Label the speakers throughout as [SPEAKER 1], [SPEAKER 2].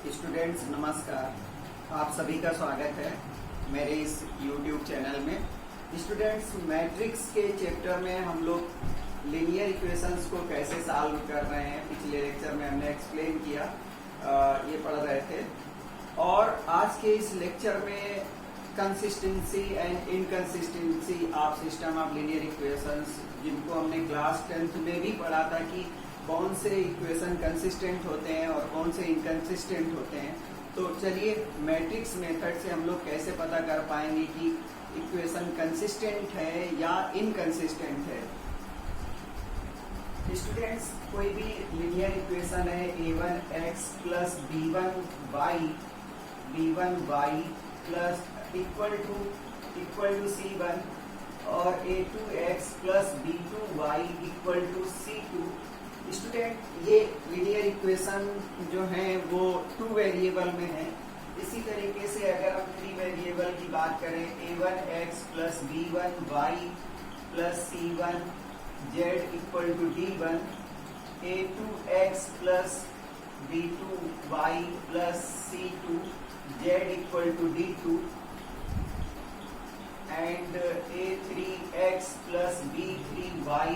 [SPEAKER 1] Students नमस्कार। आप सभी का स्वागत है मेरे इस YouTube चैनल में। स्टूडेंट्स, मैट्रिक्स के चैप्टर में हम लोग लीनियर इक्वेशंस को कैसे सॉल्व कर रहे हैं पिछले लेक्चर में हमने एक्सप्लेन किया, ये पढ़ रहे थे। और आज के इस लेक्चर में consistency and inconsistency of system of linear equations, जिनको हमने क्लास 10th में भी पढ़ा था कि कौन से इक्वेशन कंसिस्टेंट होते हैं और कौन से इनकंसिस्टेंट होते हैं। तो चलिए मैट्रिक्स मेथड से हम लोग कैसे पता कर पाएंगे कि इक्वेशन कंसिस्टेंट है या इनकंसिस्टेंट है। स्टूडेंट्स, कोई भी लीनियर इक्वेशन है a1x plus b1y plus equal to c1 और a2x plus b2y equal to c2। Student, ये लीनियर इक्वेशन जो है वो 2 वेरिएबल में है। इसी तरीके से अगर हम 3 वेरिएबल की बात करें, a1x plus b1y plus c1 z equal to d1, a2x plus b2y plus c2 z equal to d2 and a3x plus b3y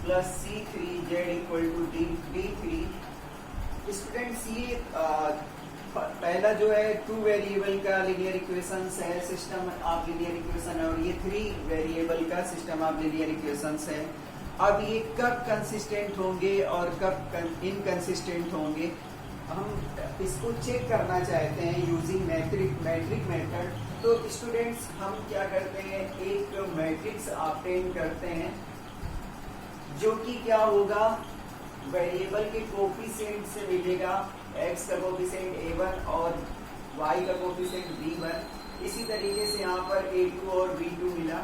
[SPEAKER 1] plus c3 z equal to d3। Students, ये पहला जो है 2 वेरिएबल का linear equations है, system of linear equation, और ये 3 variable का system of linear equations है। अब ये कब कंसिस्टेंट होंगे और कब इनकंसिस्टेंट होंगे, हम इसको चेक करना चाहते हैं यूजिंग मैट्रिक मेथड। तो स्टूडेंट्स, हम क्या करते हैं, एक मैट्रिक्स ऑब्टेन करते हैं जो कि क्या होगा, वेरिएबल के कोफिशिएंट से मिलेगा। x का कोफिशिएंट a1 और y का कोफिशिएंट b1। इसी तरीके से यहाँ पर a2 और b2 मिला।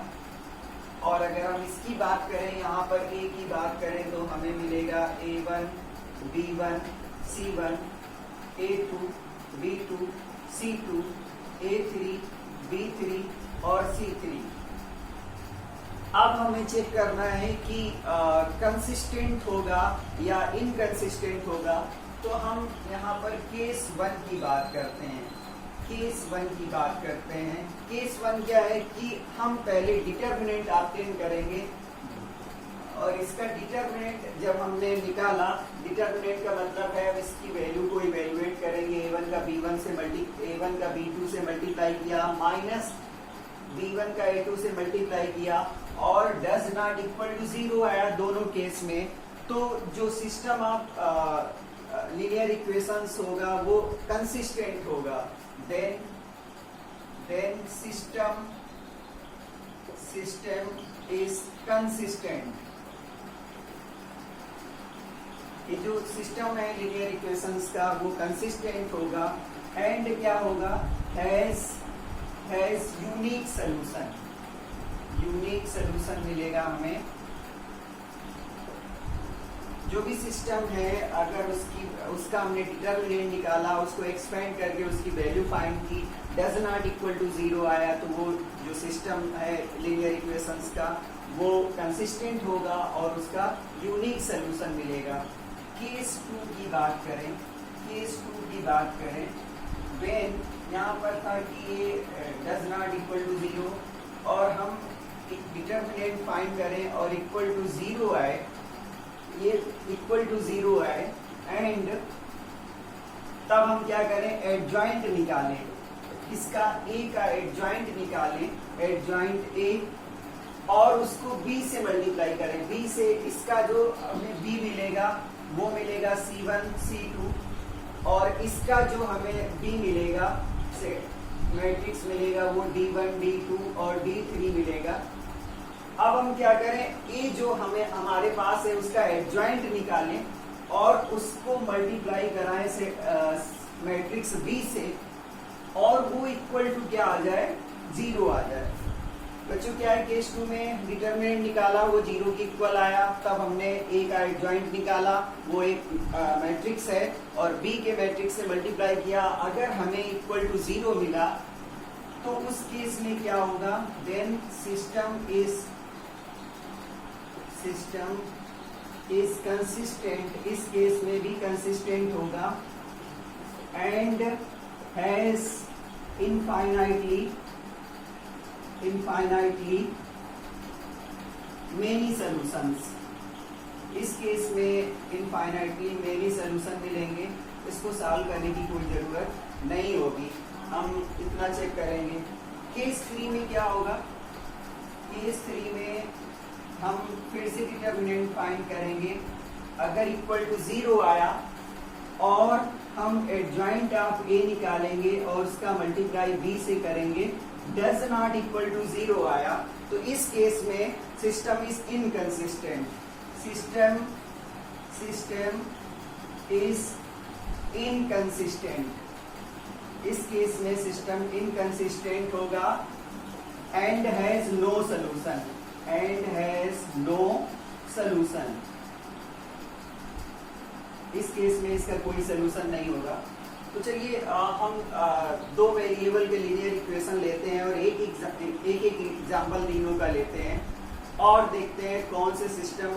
[SPEAKER 1] और अगर हम इसकी बात करें, यहाँ पर a की बात करें, तो हमें मिलेगा a1 b1 c1, a2 b2 c2, a3 b3 और c3। अब हमें चेक करना है कि कंसिस्टेंट होगा या इनकंसिस्टेंट होगा। तो हम यहाँ पर केस 1 की बात करते हैं। केस 1 क्या है कि हम पहले डिटर्मिनेंट ऑब्टेन करेंगे, और इसका डिटर्मिनेंट जब हमने निकाला, डिटर्मिनेंट का मतलब है इसकी वैल्यू को इवेल्युएट करेंगे। a1 का b2 से मल्टीप्लाई किया, माइनस b1 का a2 से मल्टीप्लाई किया, और डज नॉट इक्वल टू 0 आया दोनों केस में। तो जो सिस्टम ऑफ लीनियर इक्वेशंस होगा वो कंसिस्टेंट होगा। Then system is consistent. ये जो सिस्टम है लीनियर इक्वेशंस का वो कंसिस्टेंट होगा। एंड क्या होगा, हैज यूनिक सोल्यूशन मिलेगा हमें। जो भी सिस्टम है, अगर उसका हमने डिटर्मिनेंट निकाला, उसको एक्सपेंड करके उसकी वैल्यू फाइंड की, डज नॉट इक्वल टू 0 आया, तो वो जो सिस्टम है लीनियर इक्वेशंस का वो कंसिस्टेंट होगा और उसका यूनिक सोल्यूशन मिलेगा। केस 2 की बात करें, व्हेन यहाँ पर था कि ये डज नॉट इक्वल टू 0 और हम डिटर्मिनेंट फाइंड करें और इक्वल टू 0 आए, ये इक्वल टू 0 आए, एंड तब हम क्या करें, एडजॉइंट निकालें। इसका a का एडजॉइंट निकालें, एडजॉइंट a, और उसको b से मल्टीप्लाई करें। b से इसका जो हमें b मिलेगा वो मिलेगा c1 c2, और इसका जो हमें b मिलेगा, मैट्रिक्स मिलेगा, वो d1 d2 और d3 मिलेगा। अब हम क्या करें, a जो हमारे पास है उसका एडजॉइंट निकालें और उसको मल्टीप्लाई कराएं से मैट्रिक्स b से, और वो इक्वल टू क्या आ जाए, 0 आ जाए। बच्चों, क्या है, केस 2 में डिटर्मिनेंट निकाला, वो 0 के इक्वल आया, तब हमने a का एडजॉइंट निकाला, वो एक मैट्रिक्स है, और b के मैट्रिक्स से मल्टीप्लाई किया। अगर हमें इक्वल टू 0 मिला तो उस केस में क्या होगा, देन सिस्टम इज कंसिस्टेंट। इस केस में भी कंसिस्टेंट होगा। and has infinitely many solutions। इस केस में इनफाइनाइटली मेनी सोल्यूशन मिलेंगे, इसको सॉल्व करने की कोई जरूरत नहीं होगी, हम इतना चेक करेंगे। केस 3 में क्या होगा? केस 3 में हम फिर से डिटर्मिनेंट फाइंड करेंगे। अगर इक्वल टू 0 आया और हम एडजॉइंट ऑफ ए निकालेंगे और उसका मल्टीप्लाई बी से करेंगे, डज नॉट इक्वल टू 0 आया, तो इस केस में system is inconsistent. System is inconsistent. इस केस में सिस्टम इनकंसिस्टेंट होगा एंड हैज नो सॉल्यूशन। इस केस में इसका कोई सलूशन नहीं होगा। तो चलिए हम दो वेरिएबल के लीनियर इक्वेशन लेते हैं और एक एग्जांपल तीनों का लेते हैं और देखते हैं कौन से सिस्टम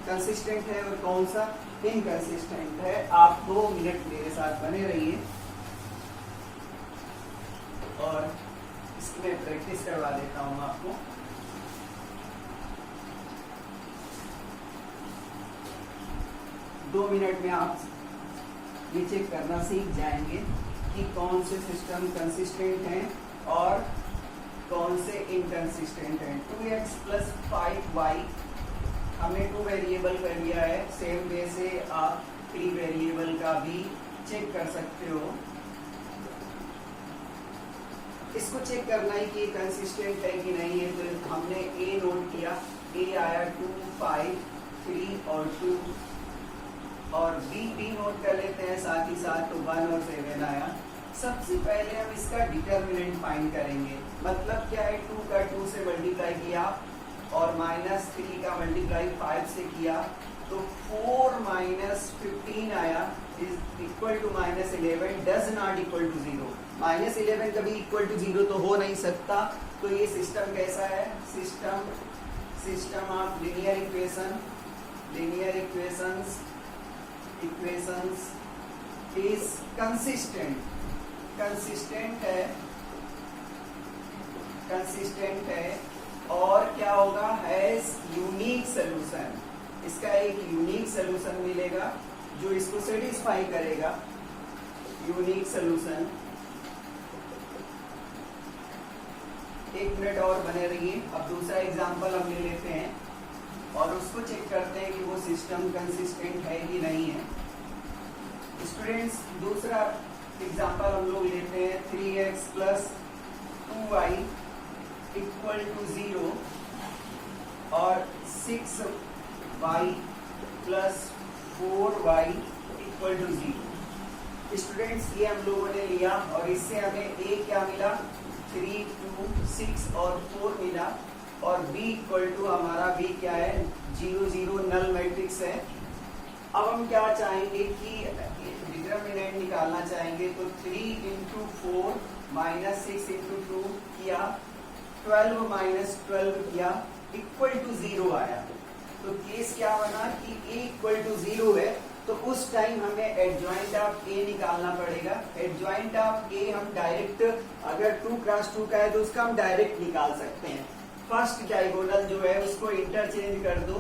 [SPEAKER 1] कंसिस्टेंट है और कौन सा इनकंसिस्टेंट है। आप 2 मिनट मेरे साथ बने रहिए और इसकी मैं प्रैक्टिस करवा देता हूँ आपको। दो मिनट में आप ये चेक करना सीख जाएंगे कि कौन से सिस्टम कंसिस्टेंट हैं और कौन से इनकंसिस्टेंट हैं। 2x + 5y हमने 2 वेरिएबल कर लिया है। सेम वे से आप 3 वेरिएबल का भी चेक कर सकते हो। इसको चेक करना है कि कंसिस्टेंट है कि नहीं है, तो हमने a नोट किया, a आया 2, 5, 3 और 2 और b नोट कर लेते हैं साथ ही साथ, तो 1 और 7 आया। सबसे पहले हम इसका डिटर्मिनेंट फाइंड करेंगे। मतलब क्या है, 2 का 2 से मल्टीप्लाई किया और -3 का मल्टीप्लाई 5 से किया, तो 4 - 15 आया is equal to -11 does not equal to 0। -11 कभी इक्वल टू 0 तो हो नहीं सकता। तो ये सिस्टम कैसा है? System of linear equations is consistent है और क्या होगा? Has unique solution. इसका एक यूनिक सॉल्यूशन मिलेगा जो इसको सेटिस्फाई करेगा। Unique solution. 1 मिनट और बने रहिए। अब दूसरा एग्जांपल हम ले लेते हैं और उसको चेक करते हैं कि वो सिस्टम कंसिस्टेंट है कि नहीं है। स्टूडेंट्स, दूसरा एग्जांपल हम लोग लेते हैं 3x + 2y = 0 और 6y + 4y = 0। स्टूडेंट्स, ये हम लोगों ने लिया और इससे हमें a क्या मिला? 3, 2, 6 और 4 मिला और b इक्वल टू हमारा b क्या है? 0, 0 नल मैट्रिक्स है। अब हम क्या चाहेंगे कि डिटर्मिनेंट निकालना चाहेंगे, तो 3 × 4 - 6 × 2 किया, 12 - 12 किया, इक्वल टू 0 आया। तो केस क्या बना कि a इक्वल टू 0 है, तो उस टाइम हमें एडजॉइंट ऑफ a निकालना पड़ेगा। एडजॉइंट ऑफ a हम डायरेक्ट, अगर 2 × 2 का है तो उसका हम डायरेक्ट निकाल सकते हैं। फर्स्ट डायगोनल जो है उसको इंटरचेंज कर दो,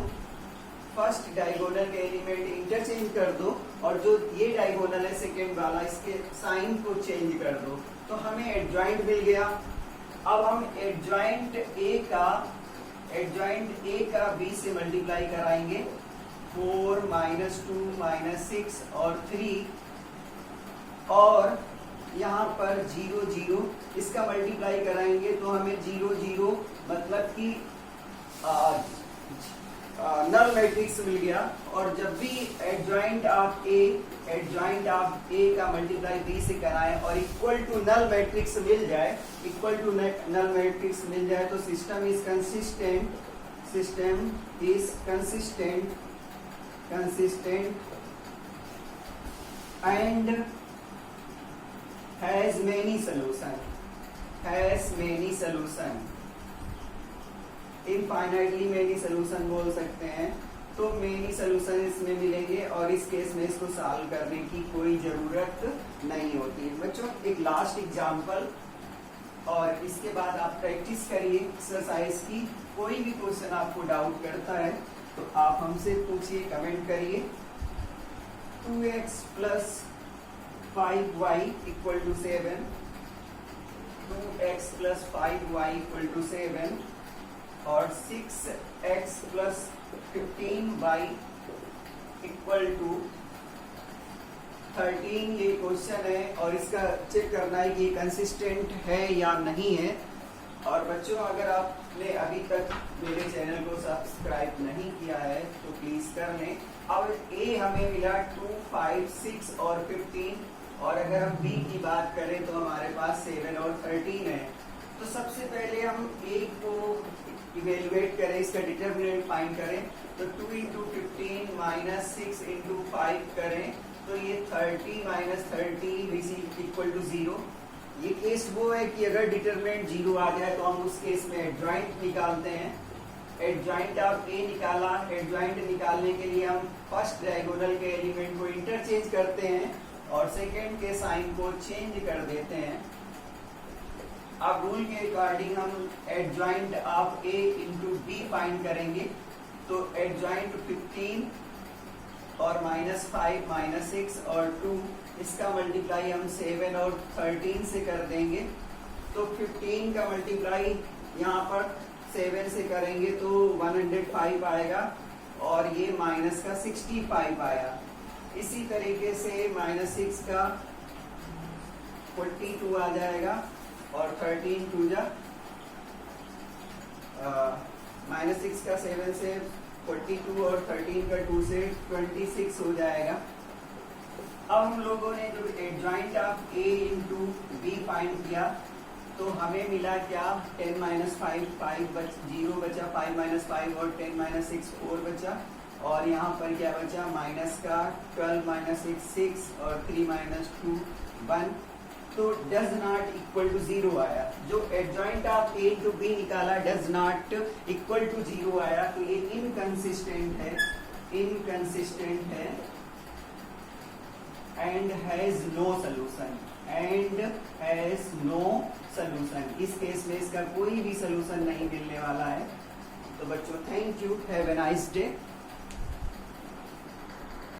[SPEAKER 1] फर्स्ट डायगोनल के एलिमेंट इंटरचेंज कर दो और जो ये डायगोनल है सेकेंड वाला, इसके साइन को चेंज कर दो, तो हमें एडजॉइंट मिल गया। अब हम एडजॉइंट ए का b से मल्टीप्लाई कराएंगे। 4 - 2 - 6 और 3 और यहाँ पर 0, 0 इसका मल्टीप्लाई कराएंगे तो हमें 0, 0 मतलब कि नल मैट्रिक्स मिल गया। और जब भी एडजॉइंट ऑफ ए का मल्टीप्लाई बी से कराएं और इक्वल टू नल मैट्रिक्स मिल जाए, तो system is consistent and has many solution। Infinitely many solution बोल सकते हैं। तो मेनी सोल्यूशन इसमें मिलेंगे और इस केस में इसको सॉल्व करने की कोई जरूरत नहीं होती है। बच्चों एक लास्ट एग्जांपल और इसके बाद आप प्रैक्टिस करिए एक्सरसाइज की। कोई भी क्वेश्चन आपको डाउट करता है तो आप हमसे पूछिए, कमेंट करिए। 2x plus 5y equal to 7, 2x plus 5y equal to 7 और 6x plus 15y equal to 13 ये क्वेश्चन है और इसका चेक करना है कि कंसिस्टेंट है या नहीं है। और बच्चों अगर आपने अभी तक मेरे चैनल को सब्सक्राइब नहीं किया है तो प्लीज कर लें। अब ए हमें मिला 2, 5, 6 और 15 और अगर हम बी की बात करें तो हमारे पास 7 और 13 है। तो सबसे पहले हम ए को इवेलुएट करें, इसका डिटरमिनेंट फाइंड करें। तो 2 इंटू 15 माइनस 6 इंटू 5 करें तो ये 30 माइनस 30 इक्वल टू 0। ये केस वो है कि अगर डिटरमिनेंट 0 आ जाए तो हम उस केस में एडजॉइंट निकालते हैं। एडजॉइंट ऑफ ए निकाला, एडजॉइंट निकालने के लिए हम फर्स्ट डायगोनल के एलिमेंट को इंटरचेंज करते हैं और सेकंड के साइन को चेंज कर देते हैं। अब रूल के अकॉर्डिंग हम adjoint of A into B find करेंगे। तो एडजॉइंट 15 और माइनस 5 माइनस 6 और 2 इसका मल्टीप्लाई हम 7 और 13 से कर देंगे। तो 15 का मल्टीप्लाई यहाँ पर 7 से करेंगे तो 105 आएगा और ये माइनस का 65 आया। इसी तरीके से माइनस 6 का 42 आ जाएगा और 13 टू जा माइनस 6 का 7 से 42 और 13 का 2 से 26 हो जाएगा। अब हम लोगों ने जो adjoint of A into B find किया तो हमें मिला क्या, 10 माइनस 5 0 बचा, 5 माइनस 5 और 10 माइनस 6 4 बचा और यहाँ पर क्या बचा माइनस का 12 माइनस 6 और 3 माइनस 2 1। तो डज नॉट इक्वल टू 0 आया। जो adjoint of A to B निकाला डज नॉट इक्वल टू 0 आया। तो ये इनकंसिस्टेंट है एंड हैज नो सोल्यूशन, इस केस में इसका कोई भी सोल्यूशन नहीं मिलने वाला है। तो बच्चों thank you, have a nice day.